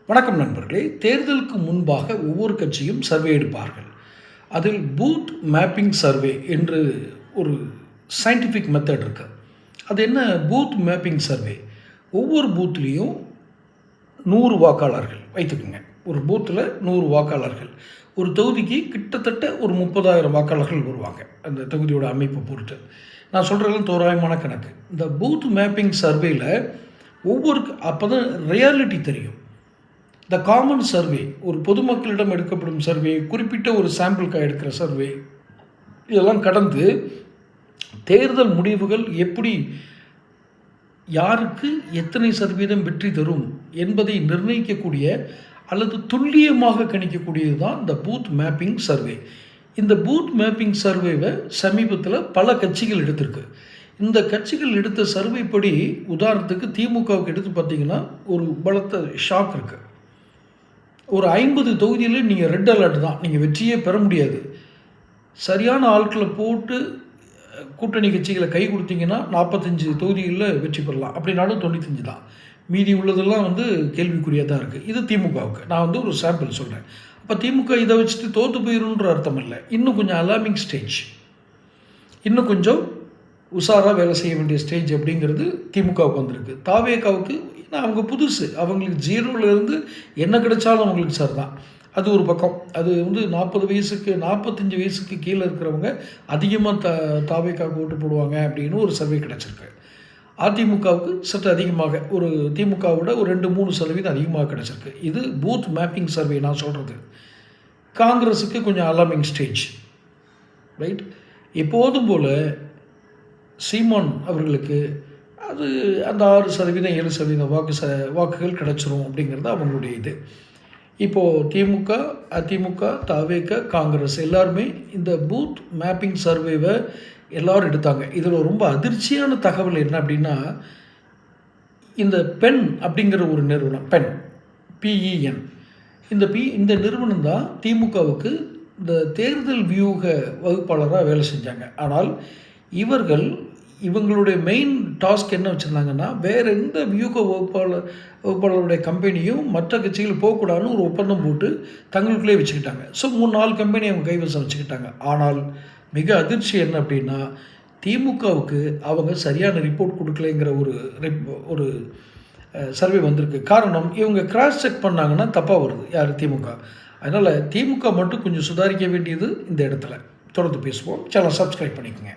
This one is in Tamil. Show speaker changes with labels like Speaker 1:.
Speaker 1: வணக்கம் நண்பர்களே. தேர்தலுக்கு முன்பாக ஒவ்வொரு கட்சியும் சர்வே எடுப்பார்கள். அதில் பூத் மேப்பிங் சர்வே என்று ஒரு சயின்டிஃபிக் மெத்தட் இருக்குது. அது என்ன பூத் மேப்பிங் சர்வே? ஒவ்வொரு பூத்லேயும் 100 வாக்காளர்கள் வைத்துக்குங்க. ஒரு பூத்தில் 100 வாக்காளர்கள். ஒரு தொகுதிக்கு கிட்டத்தட்ட ஒரு 30,000 வாக்காளர்கள் வருவாங்க, அந்த தொகுதியோட அமைப்பை பொறுத்து. நான் சொல்கிறதெல்லாம் தோராயமான கணக்கு. இந்த பூத் மேப்பிங் சர்வேயில் அப்போ தான் ரியாலிட்டி தெரியும். இந்த காமன் சர்வே, ஒரு பொதுமக்களிடம் எடுக்கப்படும் சர்வே, குறிப்பிட்ட ஒரு சாம்பிளுக்காக எடுக்கிற சர்வே, இதெல்லாம் கடந்து தேர்தல் முடிவுகள் எப்படி, யாருக்கு எத்தனை சதவீதம் வெற்றி தரும் என்பதை நிர்ணயிக்கக்கூடிய அல்லது துல்லியமாக கணிக்கக்கூடியது தான் இந்த பூத் மேப்பிங் சர்வே. இந்த பூத் மேப்பிங் சர்வேவை சமீபத்தில் பல கட்சிகள் எடுத்திருக்கு. இந்த கட்சிகள் எடுத்த சர்வே படி, உதாரணத்துக்கு திமுகவுக்கு எடுத்து பார்த்தீங்கன்னா ஒரு பலத்த ஷாக் இருக்குது. ஒரு 50 தொகுதியில் நீங்கள் ரெட் அலர்ட் தான், நீங்கள் வெற்றியே பெற முடியாது. சரியான ஆட்களை போட்டு கூட்டணி கட்சிகளை கை கொடுத்தீங்கன்னா 45 தொகுதிகளில் வெற்றி பெறலாம். அப்படின்னாலும் 95 தான். மீதி உள்ளதெல்லாம் கேள்விக்குறியாக தான் இருக்குது. இது திமுகவுக்கு நான் ஒரு சாம்பிள் சொல்கிறேன். அப்போ திமுக இதை வச்சுட்டு தோற்று போயிடும்ன்ற அர்த்தம் இல்லை. இன்னும் கொஞ்சம் அலார்மிங் ஸ்டேஜ், இன்னும் கொஞ்சம் உஷாராக வேலை செய்ய வேண்டிய ஸ்டேஜ் அப்படிங்கிறது திமுகவுக்கு வந்திருக்கு. தாவேகாவுக்கு அவங்க புதுசு, அவங்களுக்கு 0லேருந்து என்ன கிடைச்சாலும் அவங்களுக்கு சார் தான். அது ஒரு பக்கம். அது 40 வயசுக்கு 45 வயசுக்கு கீழே இருக்கிறவங்க அதிகமாக தாவேகாவுக்கு ஓட்டு போடுவாங்க அப்படின்னு ஒரு சர்வே கிடச்சிருக்கு. அதிமுகவுக்கு சற்று அதிகமாக, ஒரு திமுகவோட ஒரு 2-3% அதிகமாக கிடச்சிருக்கு. இது பூத் மேப்பிங் சர்வே நான் சொல்கிறது. காங்கிரஸுக்கு கொஞ்சம் அலார்மிங் ஸ்டேஜ், ரைட். எப்போதும் போல் சீமான் அவர்களுக்கு அது அந்த 6%, 7% வாக்குகள் கிடச்சிரும் அப்படிங்கிறது அவங்களுடைய இது. இப்போது திமுக, அதிமுக, தாவேக, காங்கிரஸ் எல்லாருமே இந்த பூத் மேப்பிங் சர்வேவை எல்லோரும் எடுத்தாங்க. இதில் ரொம்ப அதிர்ச்சியான தகவல் என்ன அப்படின்னா, இந்த பென் அப்படிங்கிற ஒரு நிறுவனம், PEN, இந்த நிறுவனம் தான் திமுகவுக்கு இந்த தேர்தல் வியூக வகுப்பாளராக வேலை செஞ்சாங்க. ஆனால் இவங்களுடைய மெயின் டாஸ்க் என்ன வச்சுருந்தாங்கன்னா, வேறு எந்த வியூக வகுப்பாளருடைய கம்பெனியும் மற்ற கட்சிகள் போகக்கூடாதுன்னு ஒரு ஒப்பந்தம் போட்டு தங்களுக்குள்ளே வச்சுக்கிட்டாங்க. ஸோ 3-4 கம்பெனி அவங்க கைவசம் வச்சுக்கிட்டாங்க. ஆனால் மிக அதிர்ச்சி என்ன அப்படின்னா, திமுகவுக்கு அவங்க சரியான ரிப்போர்ட் கொடுக்கலைங்கிற ஒரு சர்வே வந்திருக்கு. காரணம், இவங்க கிராஸ் செக் பண்ணாங்கன்னா தப்பாக வருது யார், திமுக. அதனால் திமுக மட்டும் கொஞ்சம் சுதாரிக்க வேண்டியது இந்த இடத்துல. தொடர்ந்து பேசுவோம். சேனல் சப்ஸ்கிரைப் பண்ணிக்கோங்க.